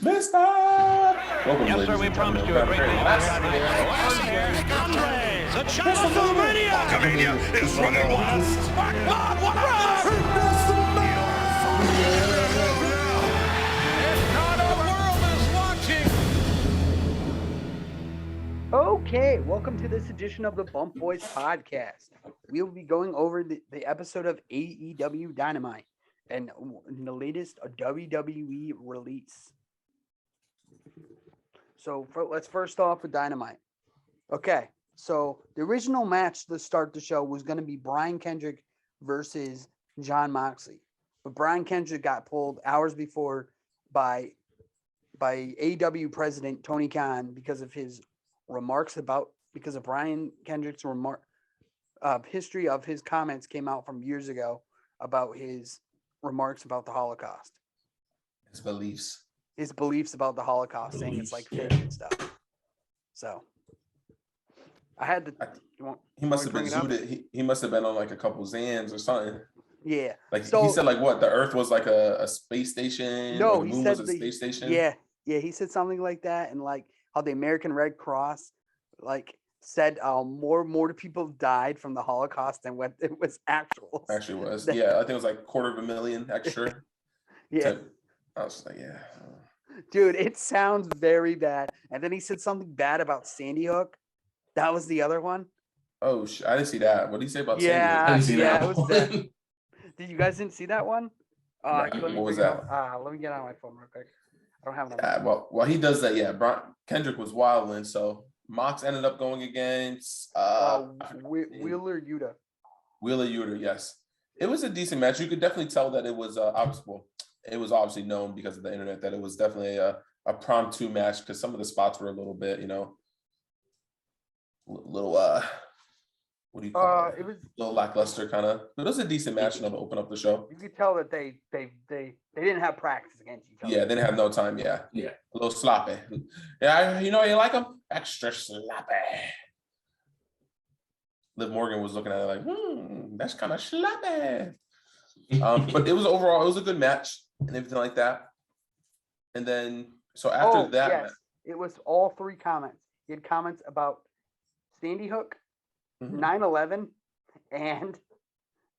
Mister! Welcome, Yes, ladies sir, we and promised gentlemen. you a great deal. The child of Mania is running wild. My God, what a run! If not, our world is watching. Okay, welcome to this edition of the Bump Boys podcast. We will be going over the episode of AEW Dynamite and the latest WWE release. So let's first off with Dynamite. Okay, so the original match to start the show was going to be Bryan Kendrick versus Jon Moxley. But Bryan Kendrick got pulled hours before by AEW president Tony Khan because of Bryan Kendrick's history of his comments came out from years ago about his remarks about the Holocaust. His beliefs About the Holocaust, saying it's like fake and stuff. So I had to. He must have been zooted. He must have been on like a couple Zans or something. Yeah. Like he said, like what? The Earth was like a space station. No, the he moon said was a space station. Yeah. He said something like that, and like how the American Red Cross, like said, more people died from the Holocaust than what it was actual. Actually was. Yeah, I think it was like 250,000 extra. Yeah. I was like, yeah. Dude, it sounds very bad. And then he said something bad about Sandy Hook. That was the other one. Oh, I didn't see that. What did he say about Sandy Hook? I didn't see that. It was that. Did you guys didn't see that one? Right. What was that? Let me get on my phone real quick. I don't have it. Well, he does that. Yeah, Kendrick was wilding, so Mox ended up going against Wheeler Yuta. Wheeler Yuta, yes. It was a decent match. You could definitely tell that it was it was obviously known because of the internet that it was definitely a impromptu match because some of the spots were a little bit, what do you call it? It was a little lackluster kind of. But it was a decent match, to open up the show. You could tell that they didn't have practice against each other. Yeah, they didn't have no time. Yeah. A little sloppy. Yeah, you like them? Extra sloppy. Liv Morgan was looking at it like, that's kind of sloppy. But it was a good match and everything like that. And then, so after that, yes. It was all three comments. He had comments about Sandy Hook, 9/11, and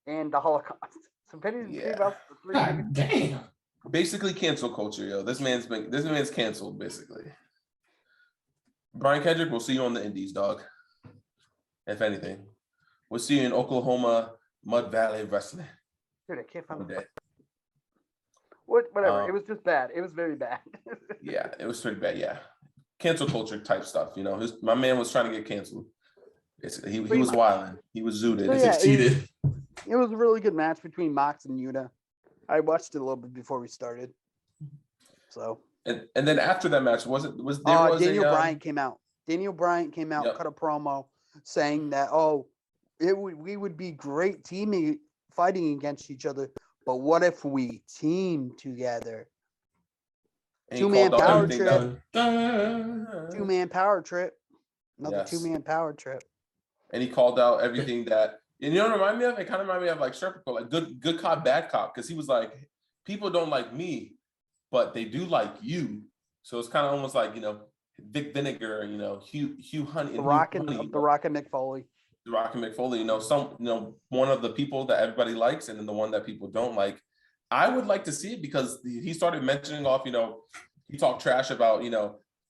the Holocaust. So about the three. God damn. Basically, cancel culture, yo. This man's canceled, basically. Bryan Kendrick, we'll see you on the Indies, dog. If anything, we'll see you in Oklahoma Mud Valley Wrestling. Dude, I can't find the. Whatever. It was just bad. It was very bad. Yeah, it was pretty bad. Yeah, cancel culture type stuff. My man was trying to get canceled. He was wilding. He was zooted. So, Cheated. It was a really good match between Mox and Yuta. I watched it a little bit before we started. So. And then after that match, Daniel Bryan came out. Daniel Bryan came out, cut a promo saying that we would be great teaming, fighting against each other, but what if we team together? Two-man power trip. 2-man power trip. Another 2-man power trip. And he called out everything that, and you know what it reminded me of? It kind of reminded me of like Serpico, like good cop, bad cop, because he was like, people don't like me, but they do like you. So it's kind of almost like, Vic Vinegar, Hugh Honey. The Rock and McFoley. The Rock and McFoley, one of the people that everybody likes and then the one that people don't like. I would like to see it because he started mentioning off, he talked trash about,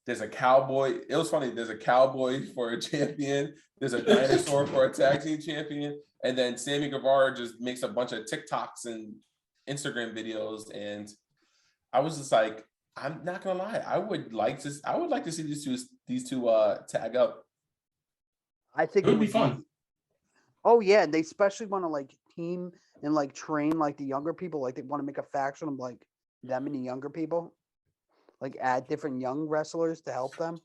there's a cowboy. It was funny. There's a cowboy for a champion. There's a dinosaur for a tag team champion. And then Sammy Guevara just makes a bunch of TikToks and Instagram videos. And I was just like, I'm not gonna lie. I would like to see these two tag up. I think it would be fun. Oh yeah, they especially want to like team and like train like the younger people. Like they want to make a faction of like them and the younger people. Like add different young wrestlers to help them.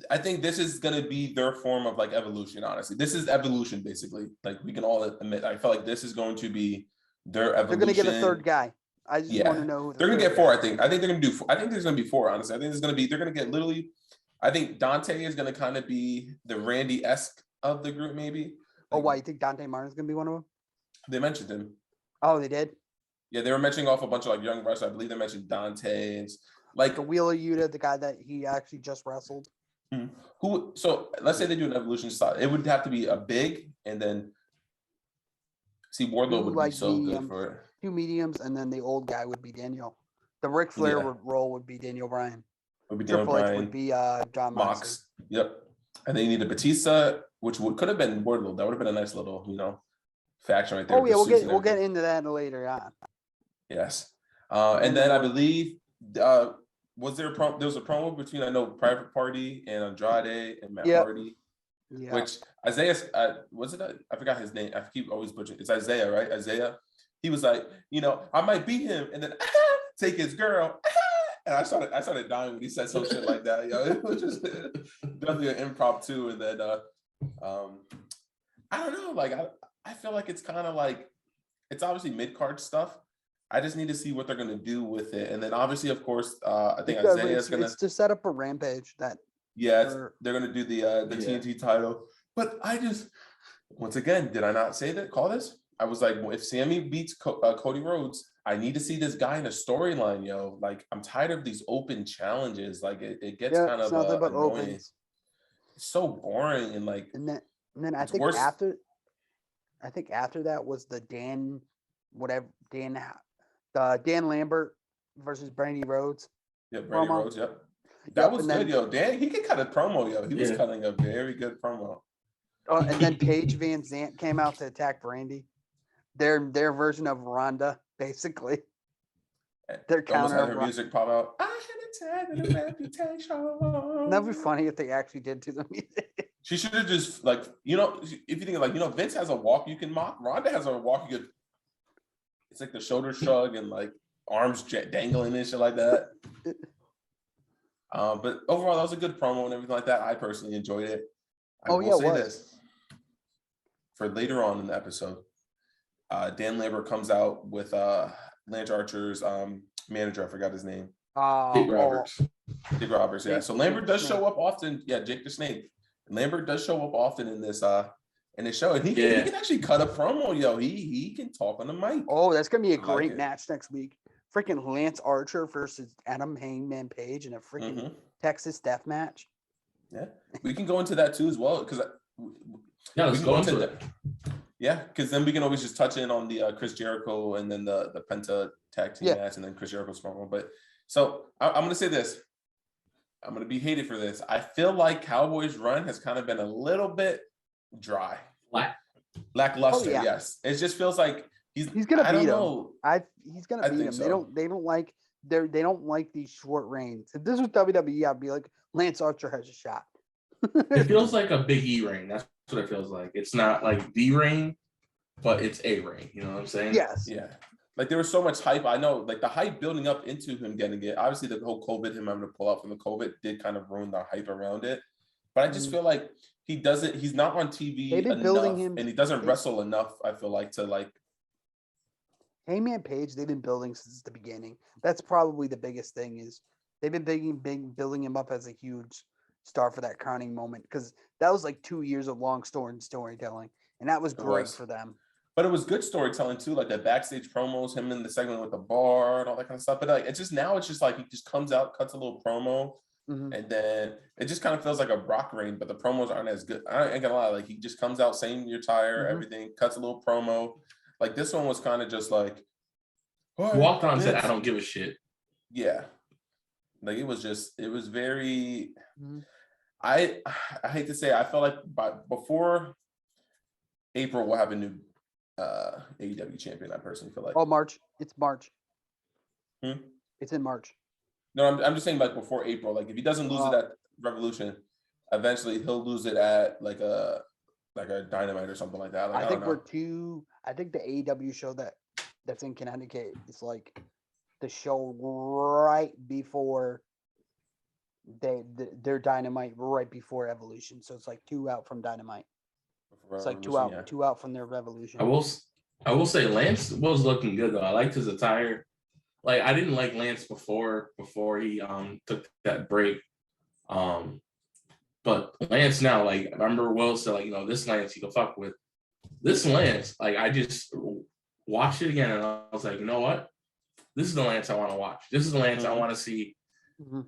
I think this is going to be their form of like evolution. Honestly, this is evolution basically. Like we can all admit. I feel like this is going to be their evolution. They're going to get a third guy. I just want to know who they're going to get 4. I think they're going to do. I think there's going to be 4. Honestly, I think they're going to get literally. I think Dante is going to kind of be the Randy-esque of the group, maybe. Oh, why you think Dante Martin's going to be one of them? They mentioned him. Oh, they did. Yeah, they were mentioning off a bunch of like young wrestlers. I believe they mentioned Dante and Like the Wheeler Yuta, the guy that he actually just wrestled. Who? So let's say they do an evolution style. It would have to be a big, and then Wardlow would be so good for it. 2 mediums, and then the old guy would be Daniel. The Ric Flair role would be Daniel Bryan. Triple H would be Jon Moxley. Yep. And then you need a Batista, which could have been Wardlow. That would have been a nice little, faction right there. Oh yeah, we'll get into that later on. Yes. And then I believe was there was a promo between Private Party and Andrade and Matt Hardy. Yeah. Which Isaiah was it? I forgot his name. I keep always butchering. It's Isaiah, right? Isaiah. He was like, I might beat him, and then take his girl. And I started dying when he said some shit like that. It was just definitely an impromptu. And then I don't know. Like I feel like it's kind of like it's obviously mid-card stuff. I just need to see what they're gonna do with it. And then obviously, of course, I think Isaiah's gonna to set up a Rampage that. Yeah, they're gonna do the TNT title. But I just once again, did I not say that? Call this? I was like, well, if Sammy beats Cody Rhodes, I need to see this guy in a storyline, yo. Like, I'm tired of these open challenges. Like, it gets kind of annoying. Opens. It's so boring and like. And then I think after that was the Dan Lambert versus Brandy Rhodes. Yeah, Brandy Rhodes. Yep. That was good, yo. Dan, he could cut a promo, yo. He was cutting a very good promo. Oh, and then Paige Van Zant came out to attack Brandy. Their version of Ronda, basically. Their counter. Had her music pop out. I had a tag and a reputation. That'd be funny if they actually did to the music. She should have just if you think Vince has a walk you can mock. Ronda has a walk you could. It's like the shoulder shrug and like arms dangling and shit like that. But overall, that was a good promo and everything like that. I personally enjoyed it. I will say this for later on in the episode. Dan Lambert comes out with Lance Archer's manager. I forgot his name. Jake Roberts. Jake Roberts, yeah. So Lambert does show up often. Yeah, Jake the Snake. Lambert does show up often in this show, and he can actually cut a promo, yo. He can talk on the mic. Oh, that's gonna be a great match next week. Freaking Lance Archer versus Adam Hangman Page in a freaking Texas death match. Yeah, we can go into that too as well because let's go into it. Yeah, because then we can always just touch in on the Chris Jericho and then the Penta tag team match and then Chris Jericho's promo. But so I'm going to say this. I'm going to be hated for this. I feel like Cowboys' run has kind of been a little bit dry. Lackluster, yes. It just feels like he's going to beat him. He's going to beat him. So. They don't like these short reigns. If this was WWE, I'd be like, Lance Archer has a shot. It feels like a Big E reign. That's what it feels like. It's not like the reign, but it's a reign. You know what I'm saying? Yes. Yeah. Like there was so much hype. I know, like the hype building up into him getting it. Obviously, the whole COVID, him having to pull out from the COVID, did kind of ruin the hype around it. But I just feel like he's not on TV enough, building him, and he doesn't wrestle enough. I feel like to like. Hangman Page, they've been building since the beginning. That's probably the biggest thing is they've been building him up as a huge star for that crowning moment because that was like 2 years of long storytelling, and that was great for them. But it was good storytelling too, like the backstage promos, him in the segment with the bar and all that kind of stuff. But like it's just like he just comes out, cuts a little promo, and then it just kind of feels like a Brock reign. But the promos aren't as good. I ain't gonna lie, like he just comes out saying you're tired, everything, cuts a little promo. Like this one was kind of just like walked on and said, "I don't give a shit." Yeah, like it was very. I hate to say, I felt like before April we'll have a new AEW champion. I personally feel like. Oh, March! It's March. It's in March. No, I'm just saying like before April. Like if he doesn't lose it at Revolution, eventually he'll lose it at like a Dynamite or something like that. Like, I think I think the AEW show that's in Connecticut is like the show right before their Dynamite, right before Evolution. So it's like 2 out from Dynamite. It's like 2 out from their Revolution. I will say Lance was looking good though. I liked his attire. Like I didn't like Lance before he took that break. But Lance now, like I remember Will said, like, this Lance you can fuck with. This Lance, like I just watched it again and I was like, you know what? This is the Lance I want to watch. This is the Lance I want to see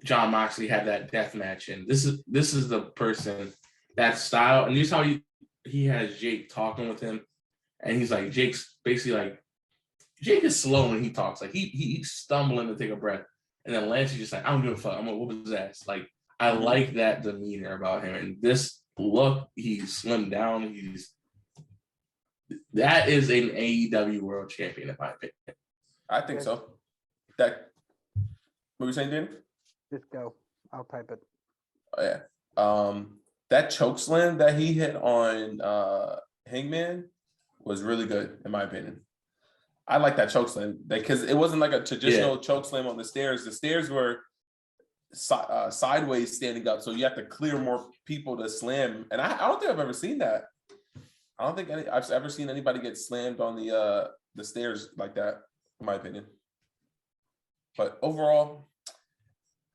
Jon Moxley had that death match, and this is the person, that style, and this is how he has Jake talking with him, and he's like, Jake's basically like, Jake is slow when he talks, like he's stumbling to take a breath, and then Lance is just like, I don't give a fuck, I'm gonna whoop his ass. Like, I like that demeanor about him, and this look, he's slimmed down, that is an AEW World Champion in my opinion. I think so. What were you saying, Dan? Just go. I'll type it. Oh, yeah. That choke slam that he hit on Hangman was really good, in my opinion. I like that choke slam because it wasn't like a traditional choke slam on the stairs. The stairs were sideways standing up, so you have to clear more people to slam. And I don't think I've ever seen that. I don't think I've ever seen anybody get slammed on the stairs like that, in my opinion. But overall,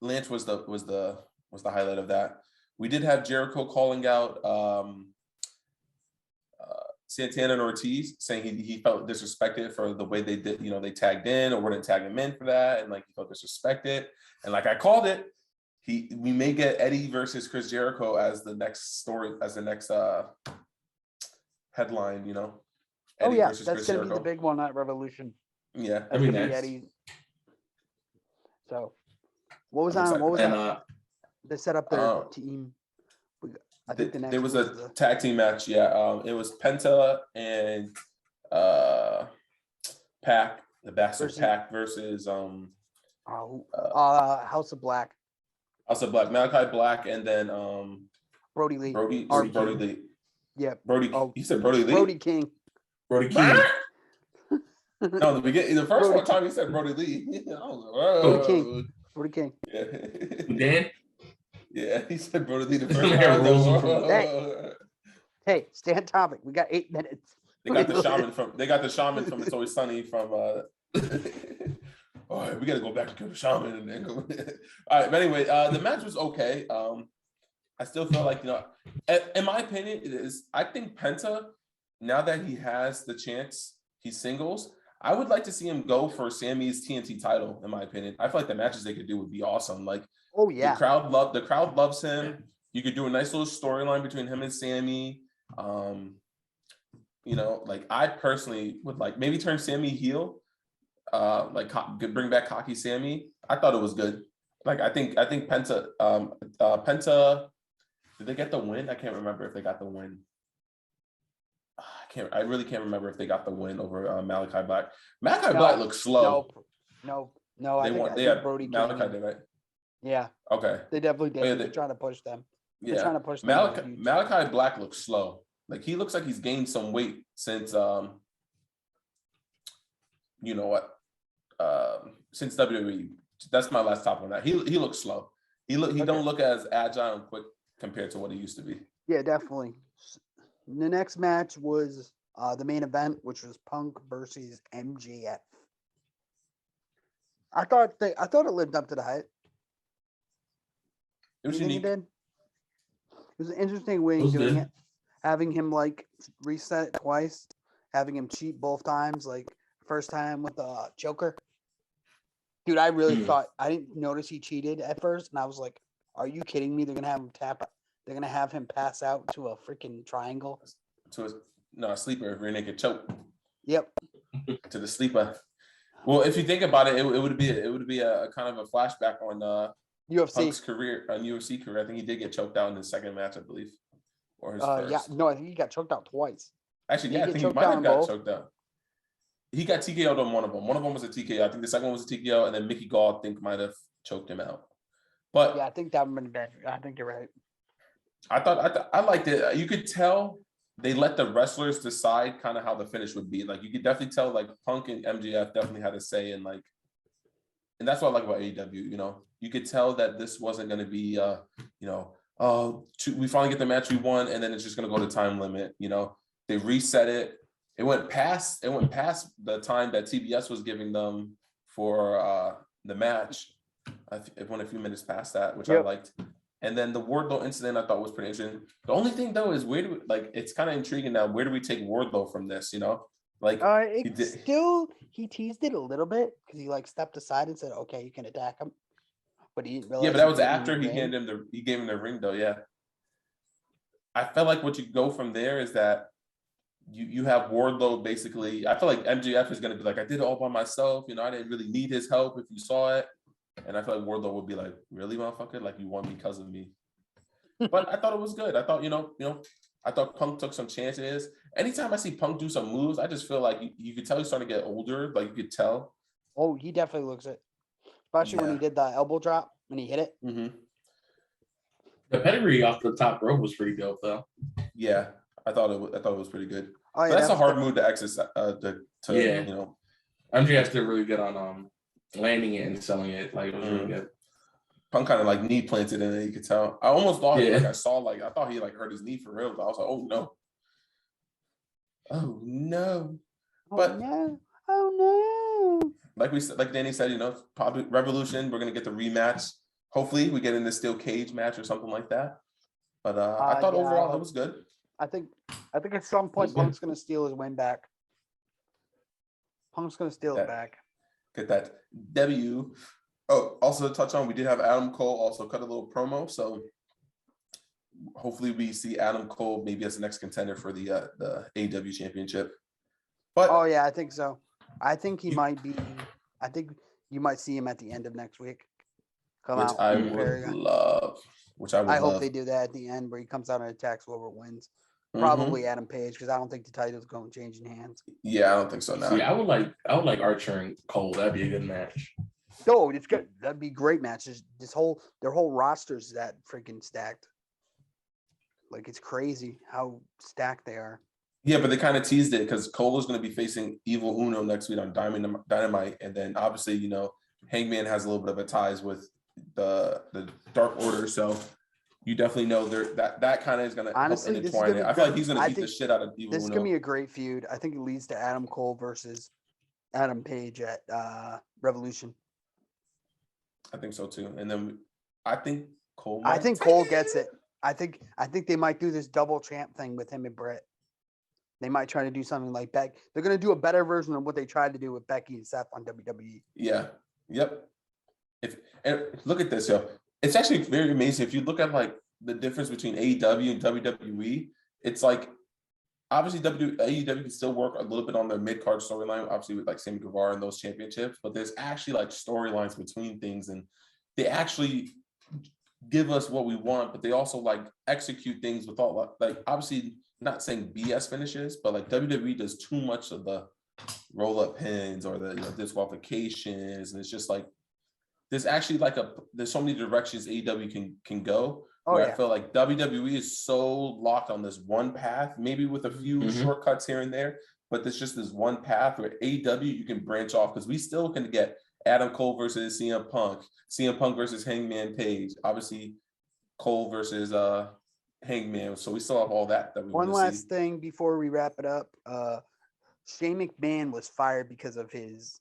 Lance was the highlight of that. We did have Jericho calling out Santana and Ortiz, saying he felt disrespected for the way they did, they tagged in or wouldn't tag him in for that, and like he felt disrespected. And like I called it, we may get Eddie versus Chris Jericho as the next story, as the next headline, Eddie versus that's Chris gonna Jericho. be the big one at Revolution. Yeah, That's gonna be Eddie. So, what was on? What was that? They set up their team. I think the next there was a tag team match. Yeah, it was Penta and Pac, the Bastard Pac versus House of Black. House of Black, Malachi Black, and then Brody Lee. Brody Lee. Yeah. Brody. He said Brody Lee. Brody King. Brody King. No, the first time he said Brody Lee. I was like, Brody King. Brody King. Yeah. Dan? Yeah, he said Brody Lee the first time. Hey, stay on topic. We got 8 minutes. They got the shaman from It's Always Sunny from all right, we gotta go back to kill the shaman and then go. All right, but anyway, the match was okay. I still feel like, in my opinion, it is. I think Penta, now that he has the chance, he's singles. I would like to see him go for Sammy's TNT title. In my opinion, I feel like the matches they could do would be awesome. Like, oh yeah, the crowd loves him. You could do a nice little storyline between him and Sammy. Like I personally would like maybe turn Sammy heel. Bring back cocky Sammy. I thought it was good. Like I think Penta. Penta. Did they get the win? I can't remember if they got the win. I really can't remember if they got the win over Malachi Black. Black looks slow. No. They had Brody Malachi did, right? Yeah. Okay. They definitely did. Yeah, they're trying to push them. Yeah. They're trying to push them. Malachi Black looks slow. Like he looks like he's gained some weight since since WWE. That's my last top on that. He looks slow. He don't look as agile and quick compared to what he used to be. Yeah, definitely. The next match was the main event, which was Punk versus MJF. I thought it lived up to the hype. It was unique. It was an interesting way of doing it. Having him like reset twice, having him cheat both times, like first time with the choker. Dude, I really thought, I didn't notice he cheated at first, and I was like, are you kidding me? They're gonna have him they're gonna have him pass out to a freaking triangle. A sleeper, rear naked choke. Yep. To the sleeper. Well, if you think about it, it would be a kind of a flashback on UFC Punk's career, UFC career. I think he did get choked out in his second match, I believe, or his first. Yeah, no, I think he got choked out twice. Actually, I think he might have got choked out. He got TKO'd on one of them. One of them was a TKO. I think the second one was a TKO, and then Mickey Gall, I think, might have choked him out. But yeah, I think that would have been bad. I think you're right. I liked it. You could tell they let the wrestlers decide kind of how the finish would be. Like you could definitely tell, like Punk and MJF definitely had a say in like, and that's what I like about AEW. You could tell that this wasn't going to be, we finally get the match we won, and then it's just going to go to time limit. They reset it. It went past the time that TBS was giving them for the match. It went a few minutes past that, which I liked. And then the Wardlow incident I thought was pretty interesting. The only thing though is it's kind of intriguing now. Where do we take Wardlow from this? Like he teased it a little bit because he like stepped aside and said, "Okay, you can attack him." But he but that was after he gave him the ring though. Yeah. I felt like what you go from there is that you have Wardlow basically. I feel like MJF is gonna be like, I did it all by myself. I didn't really need his help if you saw it. And I feel like Wardlow would be like, really, motherfucker? Like you won because of me. But I thought it was good. I thought, I thought Punk took some chances. Anytime I see Punk do some moves, I just feel like you could tell he's starting to get older. Like you could tell. Oh, he definitely looks it. Especially when he did the elbow drop when he hit it. Mm-hmm. The pedigree off the top rope was pretty dope, though. Yeah, I thought it was pretty good. Oh, yeah, that's a hard move to exercise. MJF did really good on landing it and selling it. Like it was really good. Punk kind of like knee planted in it. You could tell. I almost thought I thought he like hurt his knee for real. But I was like, oh no. Oh no. But no. Oh no. Like Danny said, probably Revolution. We're gonna get the rematch. Hopefully, we get in the steel cage match or something like that. But I thought overall it was good. I think at some point Punk's gonna steal his win back. Punk's gonna steal it back. Get that W. Oh, also to touch on, we did have Adam Cole also cut a little promo. So hopefully we see Adam Cole maybe as the next contender for the AEW championship. But I think so. I think he might be. I think you might see him at the end of next week. Which I would love. I hope they do that at the end where he comes out and attacks whoever wins. Probably Adam Page, because I don't think the title's going to change in hands. Yeah, I don't think so now. See, I would like Archer and Cole. That'd be a good match. No, it's good. That'd be great matches. Their whole roster's that freaking stacked. Like it's crazy how stacked they are. Yeah, but they kind of teased it because Cole is going to be facing Evil Uno next week on Dynamite, and then obviously Hangman has a little bit of a ties with the Dark Order, so you definitely know that kind of is going to honestly intertwine it. I feel like he's going to beat the shit out of Evil Uno. This is going to be a great feud. I think it leads to Adam Cole versus Adam Page at Revolution. I think so too, and then I think Cole. Cole gets it. I think they might do this double champ thing with him and Brett. They might try to do something like Beck. They're going to do a better version of what they tried to do with Becky and Seth on WWE. Yeah. Yep. And look at this, yo. It's actually very amazing. If you look at like the difference between AEW and WWE, it's like obviously AEW can still work a little bit on their mid-card storyline, obviously with like Sammy Guevara and those championships, but there's actually like storylines between things, and they actually give us what we want, but they also like execute things with all like obviously not saying BS finishes, but like WWE does too much of the roll-up pins or the disqualifications, and it's just like there's actually like there's so many directions AEW can go. I feel like WWE is so locked on this one path, maybe with a few shortcuts here and there, but there's just this one path where AEW you can branch off, because we still can get Adam Cole versus CM Punk versus Hangman Page, obviously Cole versus Hangman. So we still have all that we one last thing before we wrap it up. Shane McMahon was fired because of his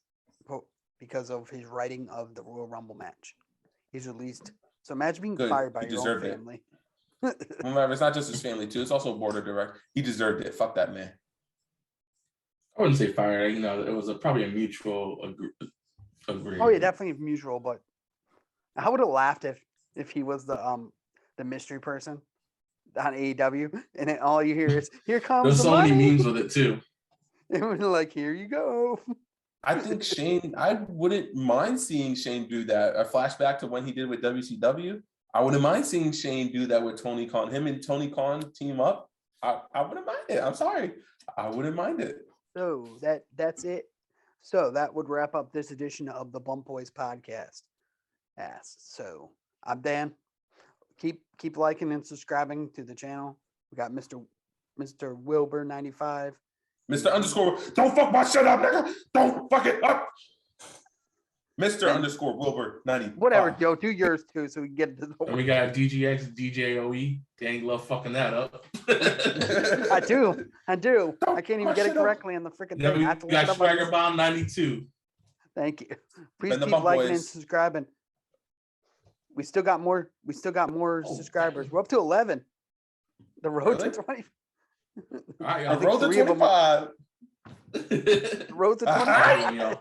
writing of the Royal Rumble match. He's released. So imagine being fired by your own family. Remember, it's not just his family too. It's also board of directors. He deserved it. Fuck that man. I wouldn't say fired. It was probably a mutual agreement. Oh yeah, definitely mutual. But I would have laughed if he was the mystery person on AEW, and then all you hear is "Here comes." There's the so money. many memes with it too. It was like, "Here you go." I think Shane, I wouldn't mind seeing Shane do that. A flashback to when he did with WCW. I wouldn't mind seeing Shane do that with Tony Khan. Him and Tony Khan team up. I wouldn't mind it. I'm sorry. I wouldn't mind it. So that's it. So that would wrap up this edition of the Bump Boys podcast. Yes. So I'm Dan. Keep liking and subscribing to the channel. We got Mr. Wilbur 95. Mr. Underscore, don't fuck my shit up, nigga. Don't fuck it up. Mr. Underscore Wilbur 90. Whatever, Joe. Do yours too, so we can get to the. And we got DGX, DJOE. Danny love fucking that up. I do. I can't even get it correctly on the freaking thing. We got Swagger Bomb 92. Thank you. Please keep liking and subscribing. We still got more subscribers. We're up to 11. The road to 20. I road to 25. The road to 25.